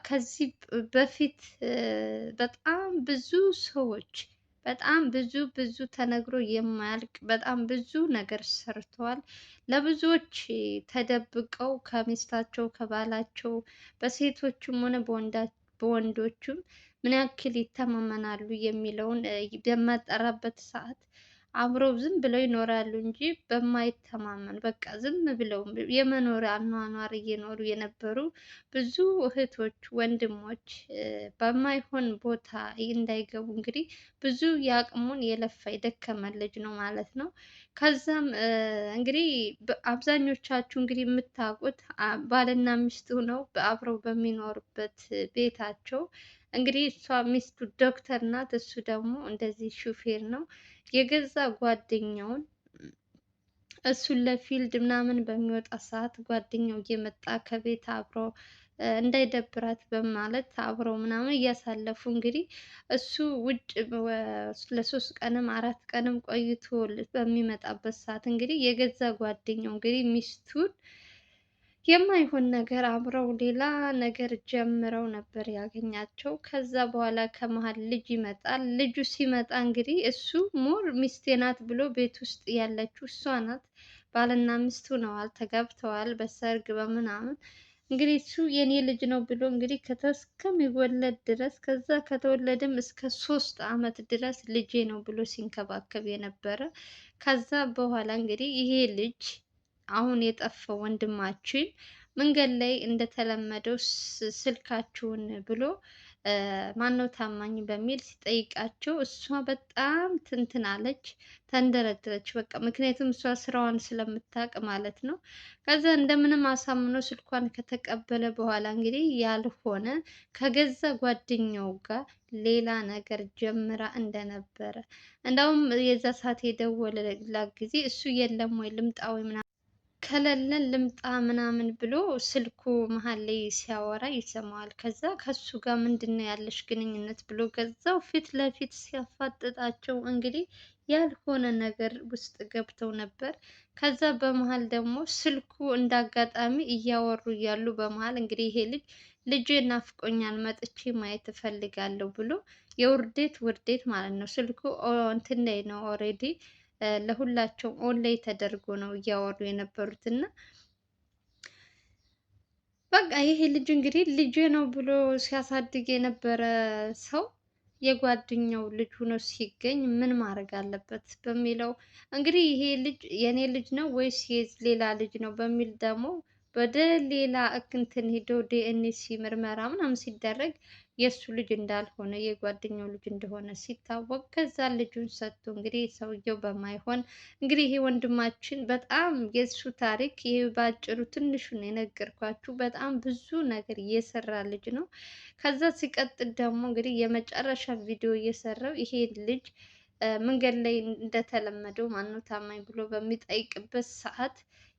ከዚህ በፊት በጣም ብዙ ሰዎች በጣም ብዙ ተነግሮ የማያልቅ በጣም ብዙ ነገር ሰርተዋል። ለብዙዎች ተደብቀው ከሚስታቸው ከባላቸው በሴቶችም ሆነ በወንዶችም ምን ያክል ይተማመናሉ የሚለውን በማጠራበት ሰዓት አብረው ዝም ብለው ይኖራሉ እንጂ በማይተማመን በቃ ዝም ብለው የመኖሪያ አኗኗር እየኖሩ የነበሩ ብዙ እህቶች ወንድሞች በማይሆን ቦታ እንዳይገቡ እንግዲህ ብዙ የአቅሙን የለፋ የደከመ ልጅ ነው ማለት ነው። ከዛም እንግዲህ አብዛኞቻችሁ እንግዲህ የምታውቁት ባልና ሚስት ሆነው አብረው በሚኖሩበት ቤታቸው እንግዲህ እሷ ሚስቱ ዶክተር ናት፣ እሱ ደግሞ እንደዚህ ሹፌር ነው። የገዛ ጓደኛውን እሱን ለፊልድ ምናምን በሚወጣ ሰዓት ጓደኛው እየመጣ ከቤት አብረው እንዳይደብራት በማለት አብረው ምናምን እያሳለፉ እንግዲህ እሱ ውጭ ለሶስት ቀንም አራት ቀንም ቆይቶ በሚመጣበት ሰዓት እንግዲህ የገዛ ጓደኛው እንግዲህ ሚስቱን የማይሆን ነገር አብረው ሌላ ነገር ጀምረው ነበር ያገኛቸው። ከዛ በኋላ ከመሀል ልጅ ይመጣል። ልጁ ሲመጣ እንግዲህ እሱ ሞር ሚስቴ ናት ብሎ ቤት ውስጥ ያለችው እሷ ናት። ባልና ሚስቱ ሆነዋል፣ ተጋብተዋል በሰርግ በምናምን እንግዲህ እሱ የኔ ልጅ ነው ብሎ እንግዲህ እስከሚወለድ ድረስ ከዛ ከተወለደም እስከ 3 ዓመት ድረስ ልጄ ነው ብሎ ሲንከባከብ የነበረ። ከዛ በኋላ እንግዲህ ይሄ ልጅ አሁን የጠፋው ወንድማችን መንገድ ላይ እንደተለመደው ስልካችሁን ብሎ ማነው ታማኝ በሚል ሲጠይቃቸው እሷ በጣም ትንትን አለች፣ ተንደረደረች። በቃ ምክንያቱም እሷ ስራዋን ስለምታውቅ ማለት ነው። ከዛ እንደምንም አሳምኖ ስልኳን ከተቀበለ በኋላ እንግዲህ ያልሆነ ከገዛ ጓደኛው ጋር ሌላ ነገር ጀምራ እንደነበረ እንደውም የዛ ሰዓት የደወለላት ጊዜ እሱ የለም ወይ ልምጣ ወይ ምናምን ከሌለን ልምጣ ምናምን ብሎ ስልኩ መሀል ላይ ሲያወራ ይሰማዋል። ከዛ ከሱ ጋር ምንድን ነው ያለሽ ግንኙነት ብሎ ገዛው ፊት ለፊት ሲያፋጥጣቸው እንግዲህ ያልሆነ ነገር ውስጥ ገብተው ነበር። ከዛ በመሀል ደግሞ ስልኩ እንዳጋጣሚ እያወሩ እያሉ በመሀል እንግዲህ ይሄ ልጅ ልጄ ናፍቆኛል መጥቼ ማየት እፈልጋለሁ ብሎ የውርዴት ውርዴት ማለት ነው። ስልኩ እንትን ላይ ነው ኦልሬዲ ለሁላቸውም ኦንላይን ተደርጎ ነው እያወሩ የነበሩት እና በቃ ይሄ ልጅ እንግዲህ ልጄ ነው ብሎ ሲያሳድግ የነበረ ሰው የጓደኛው ልጅ ሆኖ ሲገኝ ምን ማድረግ አለበት በሚለው እንግዲህ ይሄ ልጅ የኔ ልጅ ነው ወይስ ሌላ ልጅ ነው በሚል ደግሞ ወደ ሌላ እንትን ሄዶ ዲኤንኤ ምርመራ ምናምን ሲደረግ የእሱ ልጅ እንዳልሆነ የጓደኛው ልጅ እንደሆነ ሲታወቅ ከዛ ልጁን ሰጥቶ እንግዲህ ሰውየው በማይሆን እንግዲህ ይሄ ወንድማችን በጣም የእሱ ታሪክ ይሄ ባጭሩ ትንሹን የነገርኳችሁ በጣም ብዙ ነገር እየሰራ ልጅ ነው። ከዛ ሲቀጥል ደግሞ እንግዲህ የመጨረሻ ቪዲዮ እየሰራው ይሄ ልጅ መንገድ ላይ እንደተለመደው ማነው ታማኝ ብሎ በሚጠይቅበት ሰዓት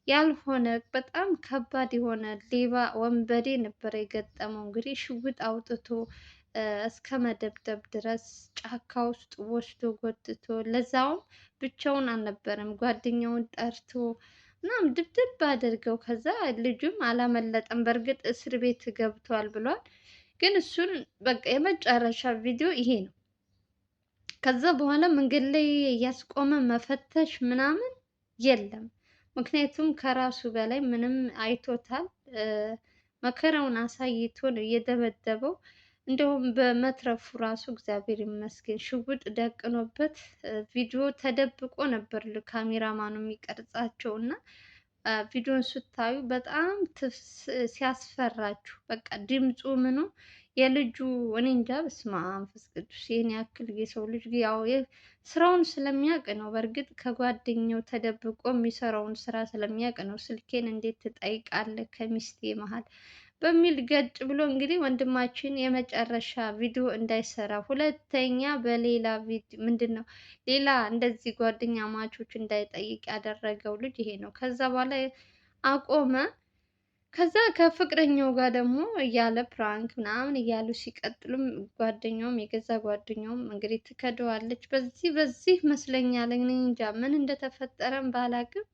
ያልሆነ በጣም ከባድ የሆነ ሌባ ወንበዴ ነበር የገጠመው። እንግዲህ ሽጉጥ አውጥቶ እስከ መደብደብ ድረስ ጫካ ውስጥ ወስዶ ጎትቶ፣ ለዛውም ብቻውን አልነበረም ጓደኛውን ጠርቶ ምናምን ድብድብ አድርገው። ከዛ ልጁም አላመለጠም። በእርግጥ እስር ቤት ገብቷል ብሏል። ግን እሱን በቃ የመጨረሻ ቪዲዮ ይሄ ነው። ከዛ በኋላ መንገድ ላይ እያስቆመ መፈተሽ ምናምን የለም። ምክንያቱም ከራሱ በላይ ምንም አይቶታል። መከራውን አሳይቶ ነው እየደበደበው። እንደውም በመትረፉ ራሱ እግዚአብሔር ይመስገን። ሽጉጥ ደቅኖበት ቪዲዮ ተደብቆ ነበር ካሜራማኑ የሚቀርጻቸው እና ቪዲዮን ስታዩ በጣም ሲያስፈራችሁ በቃ ድምፁ ምኑ የልጁ እኔ እንጃ። በስመ አብ መንፈስ ቅዱስ ይህን ያክል የሰው ልጅ ያው ስራውን ስለሚያውቅ ነው። በእርግጥ ከጓደኛው ተደብቆ የሚሰራውን ስራ ስለሚያውቅ ነው። ስልኬን እንዴት ትጠይቃለህ ከሚስቴ መሀል በሚል ገጭ ብሎ እንግዲህ ወንድማችን የመጨረሻ ቪዲዮ እንዳይሰራ ሁለተኛ በሌላ ቪዲዮ ምንድን ነው ሌላ እንደዚህ ጓደኛ ማቾች እንዳይጠይቅ ያደረገው ልጅ ይሄ ነው። ከዛ በኋላ አቆመ። ከዛ ከፍቅረኛው ጋር ደግሞ እያለ ፕራንክ ምናምን እያሉ ሲቀጥሉም ጓደኛውም የገዛ ጓደኛውም እንግዲህ ትከደዋለች። በዚህ መስለኛል እኔ እንጃ ምን እንደተፈጠረም ባላቅም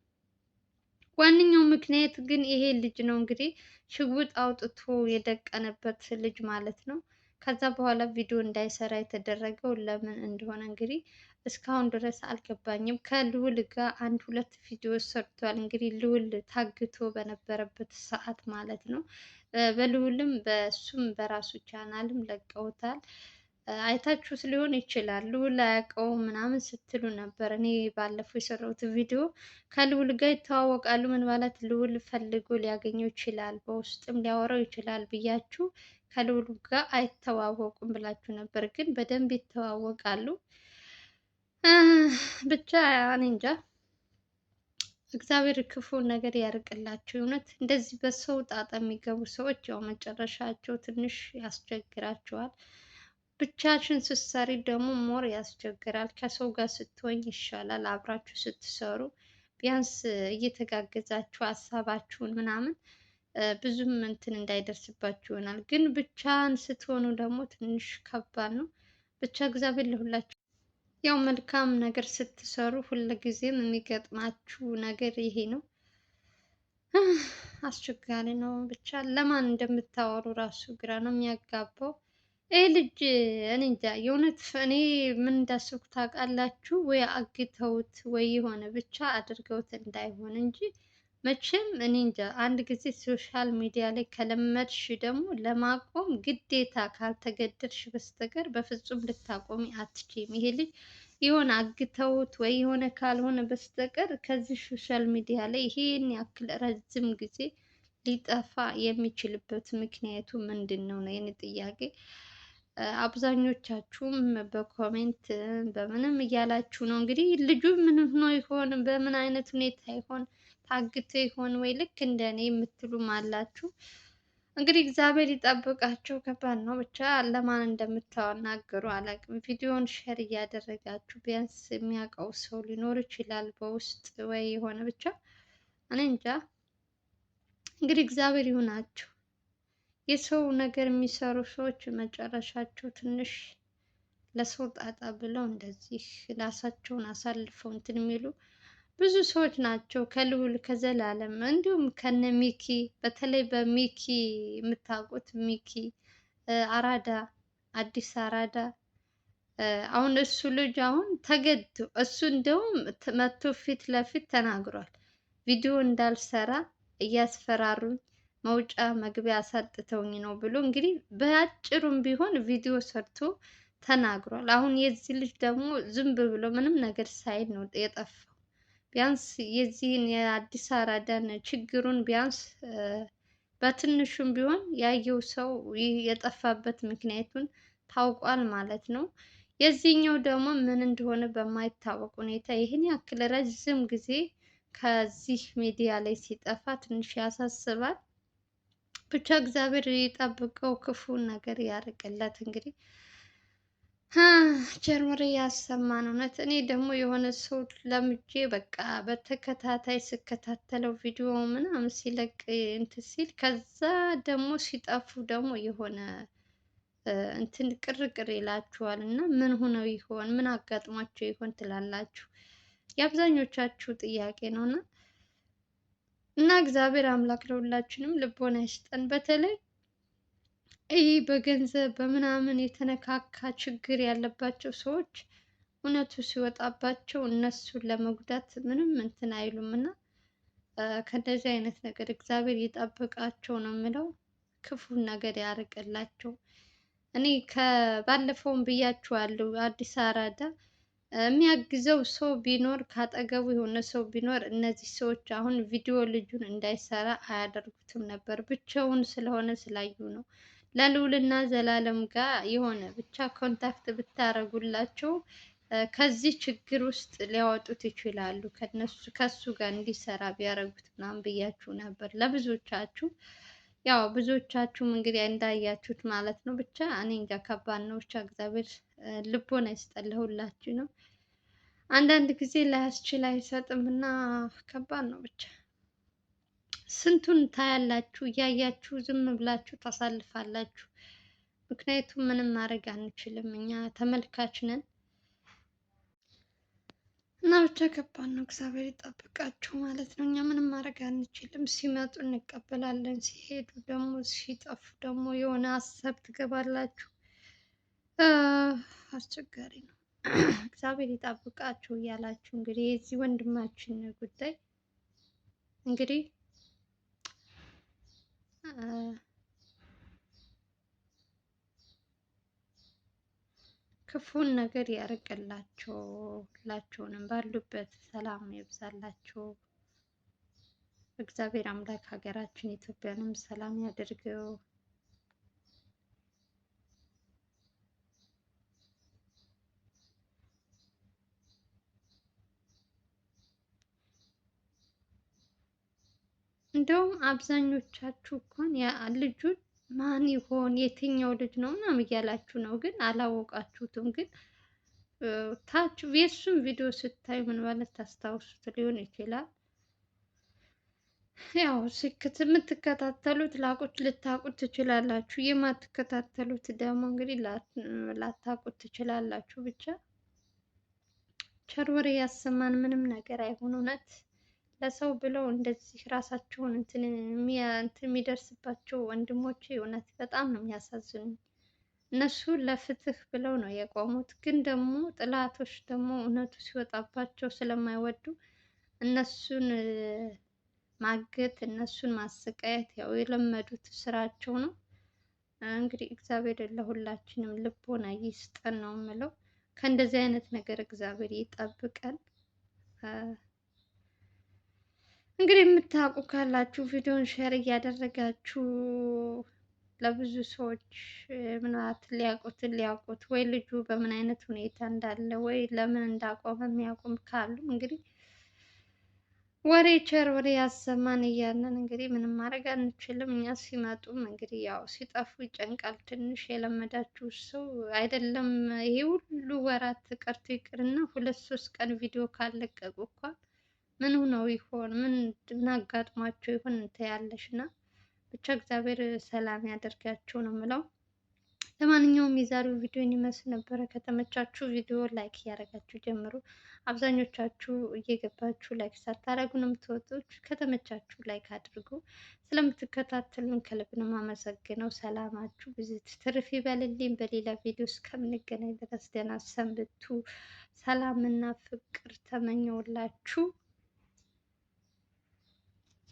ዋነኛው ምክንያት ግን ይሄ ልጅ ነው እንግዲህ ሽጉጥ አውጥቶ የደቀነበት ልጅ ማለት ነው። ከዛ በኋላ ቪዲዮ እንዳይሰራ የተደረገው ለምን እንደሆነ እንግዲህ እስካሁን ድረስ አልገባኝም። ከልዑል ጋር አንድ ሁለት ቪዲዮ ሰርቷል። እንግዲህ ልዑል ታግቶ በነበረበት ሰዓት ማለት ነው። በልዑልም በሱም በራሱ ቻናልም ለቀውታል። አይታችሁት ሊሆን ይችላል። ልዑል አያውቀውም ምናምን ስትሉ ነበር። እኔ ባለፈው የሰራሁት ቪዲዮ ከልዑል ጋር ይተዋወቃሉ። ምን ማለት ልዑል ፈልጎ ሊያገኘው ይችላል፣ በውስጥም ሊያወራው ይችላል ብያችሁ ከልዑል ጋር አይተዋወቁም ብላችሁ ነበር። ግን በደንብ ይተዋወቃሉ። ብቻ እኔ እንጃ። እግዚአብሔር ክፉ ነገር ያርቅላቸው። እውነት እንደዚህ በሰው ጣጣ የሚገቡ ሰዎች ያው መጨረሻቸው ትንሽ ያስቸግራቸዋል። ብቻሽን ስትሰሪ ደግሞ ሞር ያስቸግራል። ከሰው ጋር ስትሆኝ ይሻላል። አብራችሁ ስትሰሩ ቢያንስ እየተጋገዛችሁ ሀሳባችሁን ምናምን ብዙም እንትን እንዳይደርስባችሁ ይሆናል። ግን ብቻን ስትሆኑ ደግሞ ትንሽ ከባድ ነው። ብቻ እግዚአብሔር ለሁላችሁ ያው መልካም ነገር ስትሰሩ ሁልጊዜም የሚገጥማችሁ ነገር ይሄ ነው። አስቸጋሪ ነው። ብቻ ለማን እንደምታወሩ ራሱ ግራ ነው የሚያጋባው። ይህ ልጅ እኔ እንጃ የእውነት እኔ ምን እንዳሰብኩ ታውቃላችሁ? ወይ አግተውት ወይ የሆነ ብቻ አድርገውት እንዳይሆን እንጂ መቼም እኔ እንጃ። አንድ ጊዜ ሶሻል ሚዲያ ላይ ከለመድሽ ደግሞ ለማቆም ግዴታ ካልተገደድሽ በስተቀር በፍጹም ልታቆሚ አትችይም። ይሄ ልጅ የሆነ አግተውት ወይ የሆነ ካልሆነ በስተቀር ከዚህ ሶሻል ሚዲያ ላይ ይሄን ያክል ረጅም ጊዜ ሊጠፋ የሚችልበት ምክንያቱ ምንድን ነው ነው የኔ ጥያቄ። አብዛኞቻችሁም በኮሜንት በምንም እያላችሁ ነው እንግዲህ ልጁ ምን ሆኖ ይሆን፣ በምን አይነት ሁኔታ ይሆን፣ ታግቶ ይሆን ወይ ልክ እንደኔ የምትሉም አላችሁ። እንግዲህ እግዚአብሔር ይጠብቃቸው። ከባድ ነው። ብቻ ለማን እንደምታናገሩ አላውቅም። ቪዲዮውን ሼር እያደረጋችሁ ቢያንስ የሚያውቀው ሰው ሊኖር ይችላል በውስጥ ወይ የሆነ ብቻ እኔ እንጃ። እንግዲህ እግዚአብሔር ይሁናቸው። የሰው ነገር የሚሰሩ ሰዎች መጨረሻቸው ትንሽ ለሰው ጣጣ ብለው እንደዚህ ራሳቸውን አሳልፈው እንትን የሚሉ ብዙ ሰዎች ናቸው። ከልዑል ከዘላለም እንዲሁም ከነ ሚኪ፣ በተለይ በሚኪ የምታውቁት ሚኪ አራዳ፣ አዲስ አራዳ። አሁን እሱ ልጅ አሁን ተገዶ እሱ እንደውም መቶ ፊት ለፊት ተናግሯል። ቪዲዮ እንዳልሰራ እያስፈራሩኝ መውጫ መግቢያ አሳጥተውኝ ነው ብሎ እንግዲህ በአጭሩም ቢሆን ቪዲዮ ሰርቶ ተናግሯል። አሁን የዚህ ልጅ ደግሞ ዝም ብሎ ምንም ነገር ሳይል ነው የጠፋው። ቢያንስ የዚህን የአዲስ አራዳን ችግሩን ቢያንስ በትንሹም ቢሆን ያየው ሰው የጠፋበት ምክንያቱን ታውቋል ማለት ነው። የዚህኛው ደግሞ ምን እንደሆነ በማይታወቅ ሁኔታ ይህን ያክል ረዥም ጊዜ ከዚህ ሚዲያ ላይ ሲጠፋ ትንሽ ያሳስባል። ብቻ እግዚአብሔር ይጠብቀው፣ ክፉን ነገር ያርቅለት። እንግዲህ ጀርመሬ ያሰማን። እውነት እኔ ደግሞ የሆነ ሰው ለምጄ በቃ በተከታታይ ስከታተለው ቪዲዮ ምናምን ሲለቅ እንትን ሲል ከዛ ደግሞ ሲጠፉ ደግሞ የሆነ እንትን ቅርቅር ይላችኋል። እና ምን ሆነው ይሆን ምን አጋጥሟቸው ይሆን ትላላችሁ? የአብዛኞቻችሁ ጥያቄ ነው። እና እግዚአብሔር አምላክ ለሁላችንም ልቦና ይስጠን። በተለይ ይህ በገንዘብ በምናምን የተነካካ ችግር ያለባቸው ሰዎች እውነቱ ሲወጣባቸው እነሱን ለመጉዳት ምንም እንትን አይሉም እና ከእንደዚህ አይነት ነገር እግዚአብሔር ይጠብቃቸው ነው የምለው። ክፉ ነገር ያርቅላቸው። እኔ ከባለፈውም ብያችኋለሁ፣ አዲስ አራዳ የሚያግዘው ሰው ቢኖር ካጠገቡ የሆነ ሰው ቢኖር እነዚህ ሰዎች አሁን ቪዲዮ ልጁን እንዳይሰራ አያደርጉትም ነበር። ብቻውን ስለሆነ ስላዩ ነው። ለልዑልና ዘላለም ጋር የሆነ ብቻ ኮንታክት ብታረጉላቸው ከዚህ ችግር ውስጥ ሊያወጡት ይችላሉ። ከሱ ጋር እንዲሰራ ቢያደርጉት ምናምን ብያችሁ ነበር ለብዙዎቻችሁ። ያው ብዙዎቻችሁም እንግዲህ እንዳያችሁት ማለት ነው። ብቻ እኔ እንጃ ከባድ ነው። ብቻ እግዚአብሔር ልቦና ይስጠን ለሁላችሁ ነው። አንዳንድ ጊዜ ላያስችል አይሰጥም እና ከባድ ነው። ብቻ ስንቱን ታያላችሁ፣ እያያችሁ ዝም ብላችሁ ታሳልፋላችሁ። ምክንያቱም ምንም ማድረግ አንችልም፣ እኛ ተመልካች ነን። እና ብቻ ከባድ ነው። እግዚአብሔር ይጠብቃችሁ ማለት ነው። እኛ ምንም ማድረግ አንችልም። ሲመጡ እንቀበላለን፣ ሲሄዱ ደግሞ ሲጠፉ ደግሞ የሆነ ሀሳብ ትገባላችሁ። አስቸጋሪ ነው። እግዚአብሔር ይጠብቃችሁ እያላችሁ እንግዲህ የዚህ ወንድማችን ጉዳይ እንግዲህ ክፉን ነገር ያርቅላቸው፣ ሁላቸውንም ባሉበት ሰላም ይብዛላቸው። እግዚአብሔር አምላክ ሀገራችን ኢትዮጵያንም ሰላም ያድርገው። እንደውም አብዛኞቻችሁ እንኳን ያ ልጁን ማን ይሆን የትኛው ልጅ ነው ምናምን እያላችሁ ነው፣ ግን አላወቃችሁትም። ግን ታች የእሱን ቪዲዮ ስታዩ ምን ማለት ታስታውሱት ሊሆን ይችላል። ያው የምትከታተሉት ላቁት ልታቁት ትችላላችሁ፣ የማትከታተሉት ደግሞ እንግዲህ ላታቁት ትችላላችሁ። ብቻ ቸር ወሬ ያሰማን፣ ምንም ነገር አይሆን እውነት ለሰው ብለው እንደዚህ ራሳቸውን እንትን የሚደርስባቸው ወንድሞቼ እውነት በጣም ነው የሚያሳዝኑ። እነሱ ለፍትህ ብለው ነው የቆሙት፣ ግን ደግሞ ጥላቶች ደግሞ እውነቱ ሲወጣባቸው ስለማይወዱ እነሱን ማገት፣ እነሱን ማሰቃየት ያው የለመዱት ስራቸው ነው። እንግዲህ እግዚአብሔር ለሁላችንም ልቦና ይስጠን ነው የምለው። ከእንደዚህ አይነት ነገር እግዚአብሔር ይጠብቀን። እንግዲህ የምታውቁ ካላችሁ ቪዲዮን ሼር እያደረጋችሁ ለብዙ ሰዎች ምናልባት ሊያውቁት ወይ ልጁ በምን አይነት ሁኔታ እንዳለ ወይ ለምን እንዳቆመ የሚያውቁም ካሉ እንግዲህ ወሬ ቸር ወሬ ያሰማን እያለን እንግዲህ ምንም ማድረግ አንችልም። እኛ ሲመጡም እንግዲህ ያው ሲጠፉ ይጨንቃል ትንሽ። የለመዳችሁ ሰው አይደለም ይሄ ሁሉ ወራት ቀርቶ ይቅርና 2-3 ቀን ቪዲዮ ካለቀቁ እንኳን ምን ሆነው ይሆን? ምን አጋጥሟቸው ይሆን? እንታያለሽ እና ብቻ እግዚአብሔር ሰላም ያደርጋቸው ነው የምለው። ለማንኛውም የዛሬው ቪዲዮ ይመስል ነበረ። ከተመቻችሁ ቪዲዮ ላይክ እያደረጋችሁ ጀምሩ። አብዛኞቻችሁ እየገባችሁ ላይክ ሳታደርጉ ነው የምትወጡት። ከተመቻችሁ ላይክ አድርጉ። ስለምትከታተሉን ከልብ ነው የማመሰግነው። ሰላማችሁ ብዙ ትርፍ ይበልልኝ። በሌላ ቪዲዮ እስከምንገናኝ ድረስ ደህና ሰንብቱ። ሰላምና ፍቅር ተመኘውላችሁ።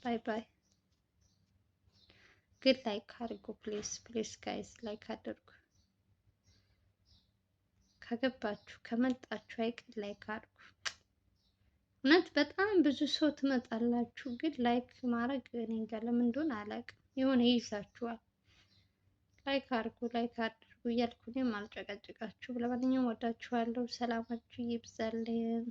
ባይ ባይ። ግን ላይክ አድርጉ ፕሊስ ፕሊስ ጋይስ ላይክ አድርጉ። ከገባችሁ ከመጣችሁ አይቀር ላይክ አድርጉ። እውነት በጣም ብዙ ሰው ትመጣላችሁ፣ ግን ላይክ ማድረግ እኔ እንጃ ለምን እንደሆነ አላውቅም፣ የሆነ ይይዛችኋል። ላይክ አድርጉ እያልኩ እኔም አልጨቀጭቃችሁም። ለማንኛውም ወዳችኋለሁ። ሰላማችሁ ይብዛልኝ።